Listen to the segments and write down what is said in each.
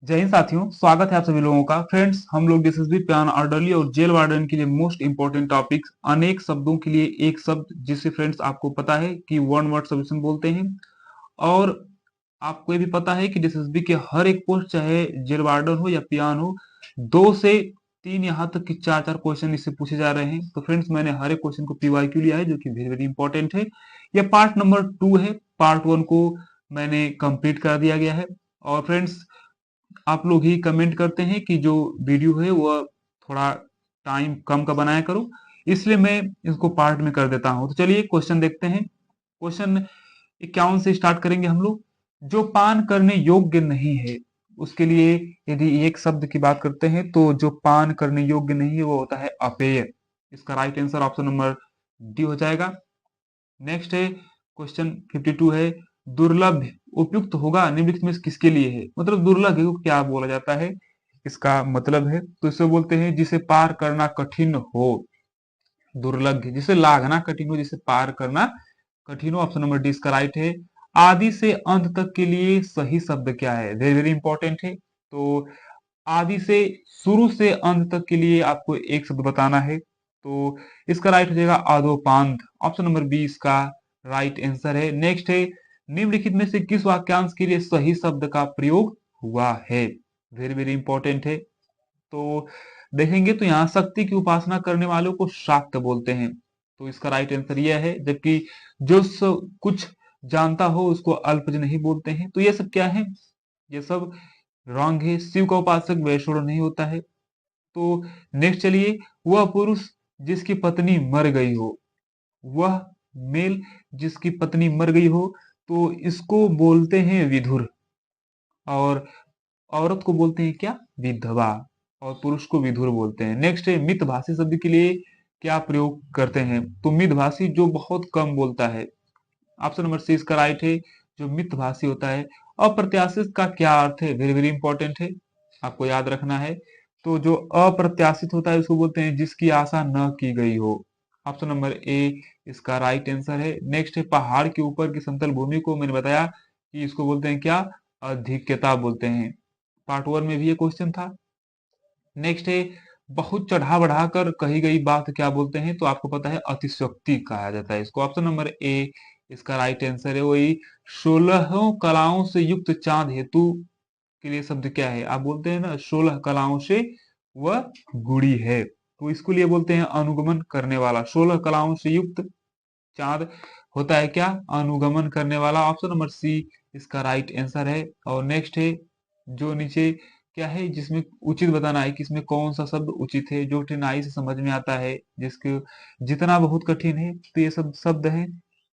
जय हिंद साथियों, स्वागत है आप सभी लोगों का। फ्रेंड्स, हम लोग एसएसबी प्यान ऑर्डरली और जेल वार्डन के लिए मोस्ट इंपॉर्टेंट टॉपिक्स, अनेक शब्दों के लिए एक शब्द, जिसे फ्रेंड्स आपको पता है कि वन वर्ड सॉल्यूशन बोलते हैं। और आपको ये भी पता है कि एसएसबी के हर एक पोस्ट, चाहे जेल वार्डन हो या पियान हो, 2 से 3 यहाँ तक कि 4-4 क्वेश्चन इससे पूछे जा रहे हैं। तो फ्रेंड्स, मैंने हर एक क्वेश्चन को पीवाईक्यू लिया है, जो कि वेरी वेरी इंपॉर्टेंट है। यह पार्ट नंबर 2 है। पार्ट 1 को मैंने कंप्लीट कर दिया गया है। और फ्रेंड्स, आप लोग ही कमेंट करते हैं कि जो वीडियो है वह थोड़ा टाइम कम का बनाया करो, इसलिए मैं इसको पार्ट में कर देता हूं। तो चलिए क्वेश्चन देखते हैं। क्वेश्चन 51 से स्टार्ट करेंगे हम लोग। जो पान करने योग्य नहीं है, उसके लिए यदि एक शब्द की बात करते हैं तो जो पान करने योग्य नहीं है वो होता है अपेय। इसका right answer option number D हो जाएगा। नेक्स्ट है क्वेश्चन 52 है, दुर्लभ उपयुक्त होगा निम्नलिखित में से किसके लिए है। मतलब दुर्लभ को क्या बोला जाता है, इसका मतलब है तो इसे बोलते हैं जिसे पार करना कठिन हो। दुर्लभ जिसे लाघना कठिन हो, जिसे पार करना कठिन हो। ऑप्शन नंबर डी इसका राइट है। आदि से अंत तक के लिए सही शब्द क्या है, वेरी वेरी इंपॉर्टेंट है। तो आदि से, शुरू से अंत तक के लिए आपको एक शब्द बताना है। तो इसका राइट हो जाएगा आदोपांत। ऑप्शन नंबर बी इसका राइट आंसर है। नेक्स्ट है, निम्नलिखित में से किस वाक्यांश के लिए सही शब्द का प्रयोग हुआ है, वेरी वेरी इंपॉर्टेंट है। तो देखेंगे तो यहाँ शक्ति की उपासना करने वालों को शाक्त बोलते हैं। तो इसका राइट आंसर यह है। जबकि जो कुछ जानता हो उसको अल्पज नहीं बोलते हैं। तो ये सब क्या है, ये सब रॉन्ग है। शिव का उपासक वैष्णव नहीं होता है। तो नेक्स्ट चलिए, वह पुरुष जिसकी पत्नी मर गई हो, वह मेल जिसकी पत्नी मर गई हो, तो इसको बोलते हैं विधुर। और औरत को बोलते हैं क्या, विधवा। और पुरुष को विधुर बोलते हैं। नेक्स्ट है, मितभाषी शब्द के लिए क्या प्रयोग करते हैं। तो मितभाषी जो बहुत कम बोलता है। ऑप्शन नंबर सी इसका राइट है। जो मितभाषी होता है। अप्रत्याशित का क्या अर्थ है, वेरी वेरी इंपॉर्टेंट है, आपको याद रखना है। तो जो अप्रत्याशित होता है उसको बोलते हैं जिसकी आशा न की गई हो। ऑप्शन नंबर ए इसका राइट आंसर है। नेक्स्ट है, पहाड़ के ऊपर की समतल भूमि को मैंने बताया कि इसको बोलते हैं क्या, अधिक्यता बोलते हैं। पार्ट 1 में भी ये क्वेश्चन था। नेक्स्ट है, बहुत चढ़ा बढ़ाकर कही गई बात क्या बोलते हैं। तो आपको पता है अतिशयोक्ति कहा जाता है इसको। ऑप्शन नंबर ए इसका राइट आंसर है। वही 16 कलाओं से युक्त चांद हेतु के लिए शब्द क्या है, आप बोलते हैं ना 16 कलाओं से वह गुड़ी है। तो इसको लिए बोलते हैं अनुगमन करने वाला। 16 कलाओं से युक्त चांद होता है क्या, अनुगमन करने वाला। ऑप्शन नंबर सी इसका राइट आंसर है। और नेक्स्ट है, जो नीचे क्या है, जिसमें उचित बताना है कि इसमें कौन सा शब्द उचित है, जो कठिनाई से समझ में आता है, जिसके जितना बहुत कठिन है, तो ये सब शब्द है।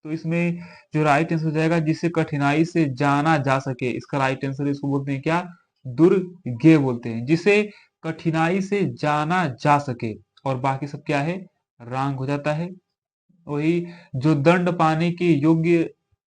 तो इसमें जो राइट आंसर हो जाएगा, जिसे कठिनाई से जाना जा सके, इसका राइट आंसर इसको बोलते हैं क्या, दुर्गे बोलते हैं, जिसे कठिनाई से जाना जा सके। और बाकी सब क्या है, रांग हो जाता है। वही, जो दंड पाने के योग्य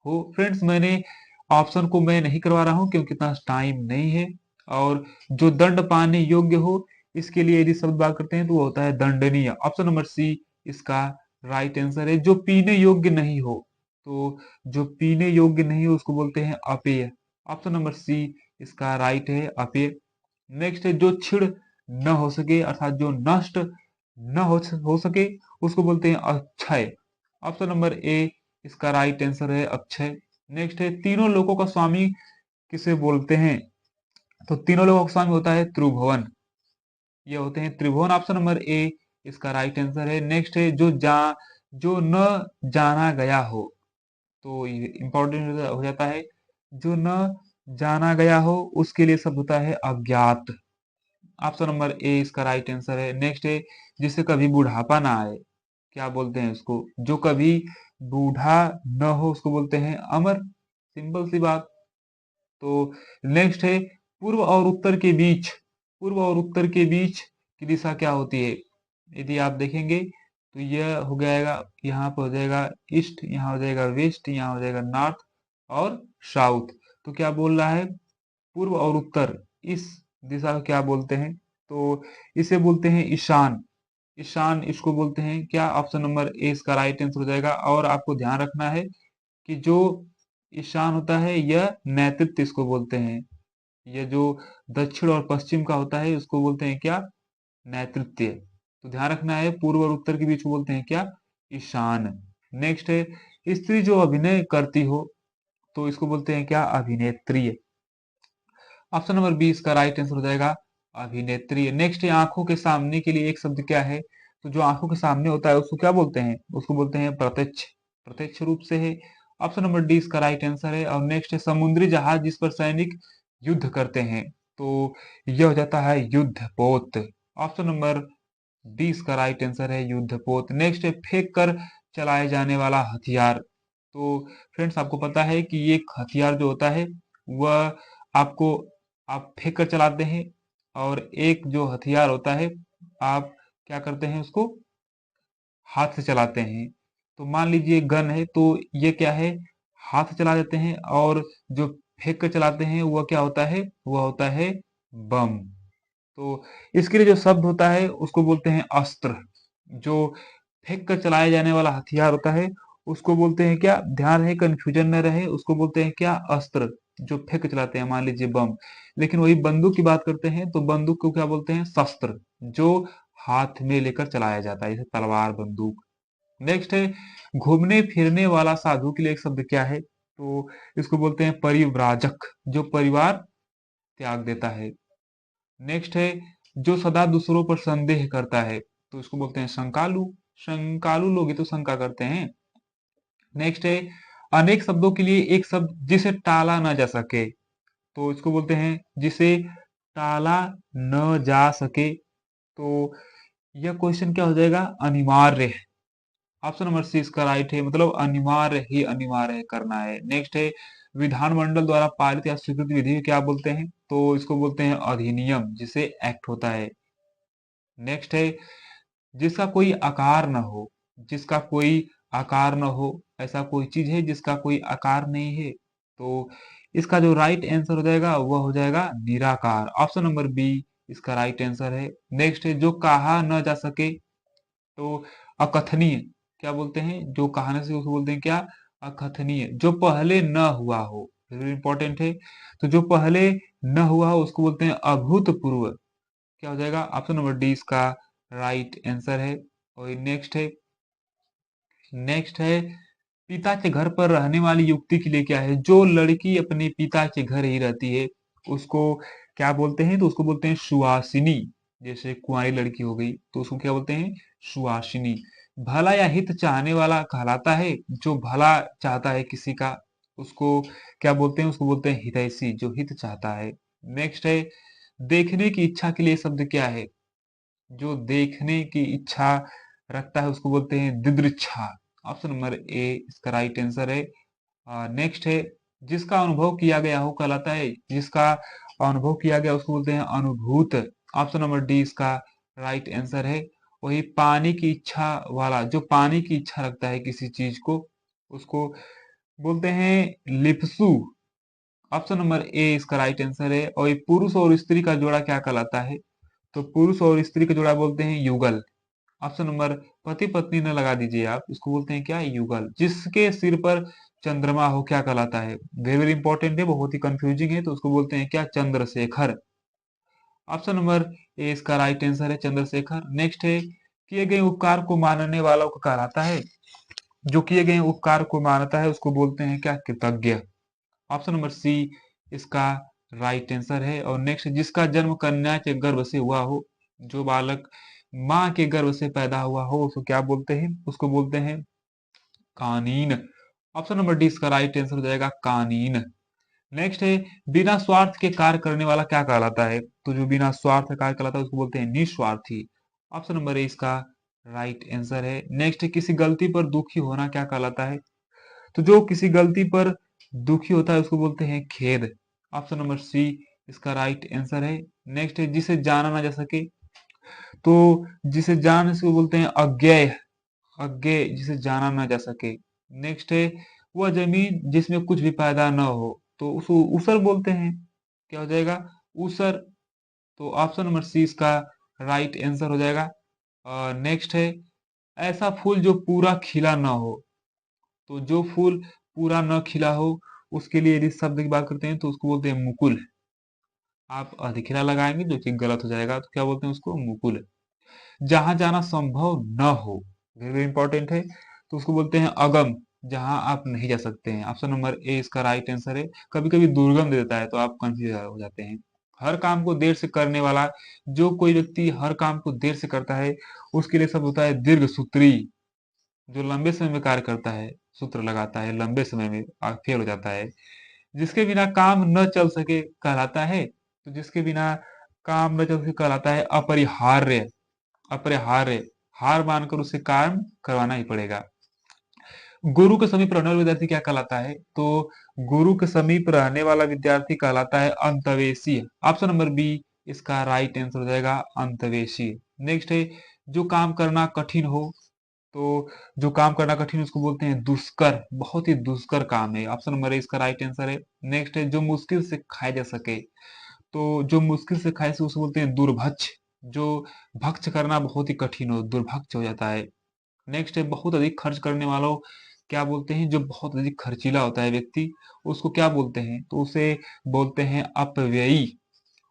हो। फ्रेंड्स, मैंने ऑप्शन को मैं नहीं करवा रहा हूं क्योंकि इतना टाइम नहीं है। और जो दंड पाने योग्य हो, इसके लिए यदि शब्द बात करते हैं तो वो होता है दंडनीय। ऑप्शन नंबर सी इसका राइट आंसर है। जो पीने योग्य नहीं हो, तो जो पीने योग्य नहीं हो उसको बोलते हैं अपेय। ऑप्शन नंबर सी इसका राइट है, अपेय। नेक्स्ट है, जो छिड़ न हो सके, अर्थात जो नष्ट न हो सके, उसको बोलते हैं अक्षय। ऑप्शन नंबर ए इसका राइट आंसर है, अक्षय। नेक्स्ट है, तीनों लोकों का स्वामी किसे बोलते हैं। तो तीनों लोकों का स्वामी होता है त्रिभुवन, ये होते हैं त्रिभुवन। ऑप्शन नंबर ए इसका राइट आंसर है। नेक्स्ट है, जो न जाना गया हो, तो इंपॉर्टेंट हो जाता है। जो न जाना गया हो उसके लिए शब्द होता है अज्ञात। ऑप्शन नंबर ए इसका राइट आंसर है। नेक्स्ट है, जिससे कभी बुढ़ापा ना आए, क्या बोलते हैं उसको, जो कभी बूढ़ा न हो उसको बोलते हैं अमर। सिंपल सी बात। तो नेक्स्ट है, पूर्व और उत्तर के बीच, पूर्व और उत्तर के बीच की दिशा क्या होती है। यदि आप देखेंगे तो यह हो जाएगा, यहाँ पर हो जाएगा ईस्ट, यहाँ हो जाएगा वेस्ट, यहाँ हो जाएगा नॉर्थ और साउथ। तो क्या बोल रहा है, पूर्व और उत्तर, इस दिशा को क्या बोलते हैं। तो इसे बोलते हैं ईशान। ईशान इसको बोलते हैं क्या, ऑप्शन नंबर ए इसका राइट आंसर हो जाएगा। और आपको ध्यान रखना है कि जो ईशान होता है यह नेतृत्व इसको बोलते हैं, ये जो दक्षिण और पश्चिम का होता है उसको बोलते हैं क्या? नैऋत्य। तो ध्यान रखना है, पूर्व और उत्तर के बीच को बोलते हैं क्या? ईशान। नेक्स्ट है, स्त्री जो अभिनय करती हो तो इसको बोलते हैं क्या? अभिनेत्री। ऑप्शन नंबर बी इसका राइट आंसर हो जाएगा अभिनेत्री। नेक्स्ट है, आंखों के सामने के लिए एक शब्द क्या है? तो जो आंखों के सामने होता है उसको क्या बोलते हैं? उसको बोलते हैं प्रत्यक्ष। प्रत्यक्ष रूप से है। ऑप्शन नंबर डी इसका राइट आंसर है। और नेक्स्ट है, समुद्री जहाज जिस पर सैनिक युद्ध करते हैं तो यह हो जाता है युद्धपोत। ऑप्शन नंबर डी इसका राइट आंसर है युद्धपोत। नेक्स्ट है, फेंक कर चलाए जाने वाला हथियार। तो फ्रेंड्स आपको पता है कि ये एक हथियार जो होता है वह आपको आप फेंक कर चलाते हैं, और एक जो हथियार होता है आप क्या करते हैं? उसको हाथ से चलाते हैं। तो मान लीजिए गन है तो ये क्या है? हाथ से चला देते हैं, और जो फेंक कर चलाते हैं वह क्या होता है? वह होता है बम। तो इसके लिए जो शब्द होता है उसको बोलते हैं अस्त्र। जो फेंक कर चलाया जाने वाला हथियार होता है उसको बोलते हैं क्या? ध्यान रहे, कंफ्यूजन न रहे, उसको बोलते हैं क्या? अस्त्र। जो फेंक के चलाते हैं, मान लीजिए बम। लेकिन वही बंदूक की बात करते हैं तो बंदूक को क्या बोलते हैं? शस्त्र। जो हाथ में लेकर चलाया जाता है, जैसे तलवार, बंदूक। नेक्स्ट है, घूमने फिरने वाला साधु के लिए एक शब्द क्या है? तो इसको बोलते हैं परिव्राजक। जो परिवार त्याग देता है। नेक्स्ट है, जो सदा दूसरों पर संदेह करता है तो इसको बोलते हैं शंकालु। शंकालु लोग ही तो शंका करते हैं। नेक्स्ट है, अनेक शब्दों के लिए एक शब्द जिसे टाला ना जा सके तो इसको बोलते हैं जिसे टाला न जा सके। तो यह क्वेश्चन क्या हो जाएगा? अनिवार्य है। ऑप्शन नंबर सी इसका राइट है, मतलब अनिवार्य ही अनिवार्य है करना है। नेक्स्ट है, विधानमंडल द्वारा पारित या स्वीकृत विधि को क्या बोलते हैं? तो इसको बोलते हैं अधिनियम, जिसे एक्ट होता है। नेक्स्ट है, जिसका कोई आकार न हो। जिसका कोई आकार न हो, ऐसा कोई चीज है जिसका कोई आकार नहीं है तो इसका जो राइट आंसर हो जाएगा वह हो जाएगा निराकार। ऑप्शन नंबर बी इसका राइट आंसर है। नेक्स्ट है, जो कहा न जा सके तो अकथनीय क्या बोलते हैं? जो कहानी से उसको बोलते हैं क्या? अकथनीय। जो पहले न हुआ हो, वेरी इंपॉर्टेंट है। तो जो पहले न हुआ हो उसको बोलते हैं अभूतपूर्व। क्या हो जाएगा? ऑप्शन नंबर डी इसका राइट आंसर है। और नेक्स्ट है, पिता के घर पर रहने वाली युवती के लिए क्या है? जो लड़की अपने पिता के घर ही रहती है उसको क्या बोलते हैं? तो उसको बोलते हैं सुहासिनी। जैसे कुंवारी लड़की हो गई तो उसको क्या बोलते हैं? सुहासिनी। भला या हित चाहने वाला कहलाता है। जो भला चाहता है किसी का उसको क्या बोलते हैं? उसको बोलते हैं हितैषी, जो हित चाहता है। नेक्स्ट है, देखने की इच्छा के लिए शब्द क्या है? जो देखने की इच्छा रखता है उसको बोलते हैं दिदृच्छा। ऑप्शन नंबर ए इसका राइट आंसर है। नेक्स्ट है, जिसका अनुभव किया गया हो कहलाता है। जिसका अनुभव किया गया उसको बोलते हैं अनुभूत। ऑप्शन नंबर डी इसका राइट आंसर है। वही पानी की इच्छा वाला, जो पानी की इच्छा रखता है किसी चीज को उसको बोलते हैं लिप्सु। ऑप्शन नंबर ए इसका राइट आंसर है। और ये पुरुष और स्त्री का जोड़ा क्या कहलाता है? तो पुरुष और स्त्री का जोड़ा बोलते हैं युगल। ऑप्शन नंबर, पति पत्नी न लगा दीजिए आप, इसको बोलते हैं क्या? युगल। जिसके सिर पर चंद्रमा हो क्या कहलाता है? वेरी वेरी इंपॉर्टेंट है, बहुत ही कंफ्यूजिंग है, तो उसको बोलते हैं क्या? चंद्रशेखर। ऑप्शन नंबर ए इसका राइट आंसर है चंद्रशेखर। नेक्स्ट है, किए गए उपकार को मानने वालों को कहलाता है। जो किए गए उपकार को मानता है उसको बोलते हैं क्या? कृतज्ञ। ऑप्शन नंबर सी इसका राइट आंसर है। और नेक्स्ट, जिसका जन्म कन्या के गर्भ से हुआ हो, जो बालक माँ के गर्भ से पैदा हुआ हो उसको क्या बोलते हैं? उसको बोलते हैं कानीन। ऑप्शन नंबर डी इसका राइट आंसर हो जाएगा कानीन। नेक्स्ट है, बिना स्वार्थ के कार्य करने वाला क्या कहलाता है? तो जो बिना स्वार्थ के कार्य कहलाता है उसको बोलते हैं निस्वार्थी। ऑप्शन नंबर ए इसका राइट आंसर है। नेक्स्ट है, किसी गलती पर दुखी होना क्या कहलाता है? तो जो किसी गलती पर दुखी होता है उसको बोलते हैं खेद। ऑप्शन नंबर सी इसका राइट आंसर है। नेक्स्ट है, जिसे जाना ना जा सके तो जिसे जान से बोलते हैं अज्ञेय। अज्ञेय, जिसे जाना ना जा सके। नेक्स्ट है, वह जमीन जिसमें कुछ भी पैदा ना हो तो उसको ऊसर बोलते हैं। क्या हो जाएगा? ऊसर। तो ऑप्शन नंबर सी इसका राइट आंसर हो जाएगा। नेक्स्ट है, ऐसा फूल जो पूरा खिला ना हो। तो जो फूल पूरा न खिला हो उसके लिए यदि शब्द की बात करते हैं तो उसको बोलते हैं मुकुल। आप अधिकरा लगाएंगे जो कि गलत हो जाएगा, तो क्या बोलते हैं उसको, मुकुल। जहां जाना संभव न हो, वेरी इंपॉर्टेंट है, तो उसको बोलते हैं अगम, जहां आप नहीं जा सकते हैं। ऑप्शन नंबर ए इसका राइट आंसर है। कभी कभी दुर्गम दे देता है तो आप कंफ्यूज हो जाते हैं। हर काम को देर से करने वाला, जो कोई व्यक्ति हर काम को देर से करता है उसके लिए शब्द होता है दीर्घ सूत्री। जो लंबे समय में कार्य करता है, सूत्र लगाता है, लंबे समय में फेल हो जाता है। जिसके बिना काम न चल सके कहलाता है, तो जिसके बिना काम न चल सके कहलाता है अपरिहार्य। अपरिहार्य, हार मानकर उसे काम करवाना ही पड़ेगा। गुरु के समीप रहने वाला विद्यार्थी क्या कहलाता है, तो गुरु के समीप रहने वाला विद्यार्थी कहलाता है अंतवेशी। ऑप्शन नंबर बी इसका राइट आंसर हो जाएगा, अंतवेशी। नेक्स्ट है, जो काम करना कठिन हो, तो जो काम करना कठिन उसको बोलते हैं दुष्कर, बहुत ही दुष्कर काम है। ऑप्शन नंबर ए इसका राइट आंसर है। नेक्स्ट है, जो मुश्किल से खाया जा सके, तो जो मुश्किल से खाए से उसको बोलते हैं दुर्भक्ष। जो भक्ष करना बहुत ही कठिन हो, दुर्भक्ष हो जाता है। नेक्स्ट है, बहुत अधिक खर्च करने वालों क्या बोलते हैं, जो बहुत अधिक खर्चीला होता है व्यक्ति, उसको क्या बोलते हैं, तो उसे बोलते हैं अपव्ययी।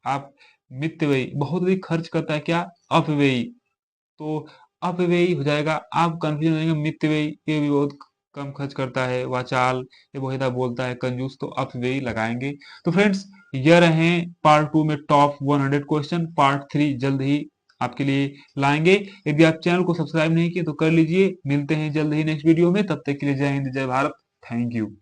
आप मितव्ययी, बहुत अधिक खर्च करता है क्या, अपव्ययी, तो अपव्ययी हो जाएगा। आप कंफ्यूजन हो जाएंगे, मितव्ययी ये भी बहुत कम खर्च करता है, वाचाल ये बहुत ज्यादा बोलता है, कंजूस, तो अपव्ययी लगाएंगे। तो फ्रेंड्स, यह रहे पार्ट 2 में टॉप 100 क्वेश्चन। पार्ट 3 जल्द ही आपके लिए लाएंगे। यदि आप चैनल को सब्सक्राइब नहीं किए तो कर लीजिए। मिलते हैं जल्द ही नेक्स्ट वीडियो में, तब तक के लिए जय हिंद जय भारत। Thank you.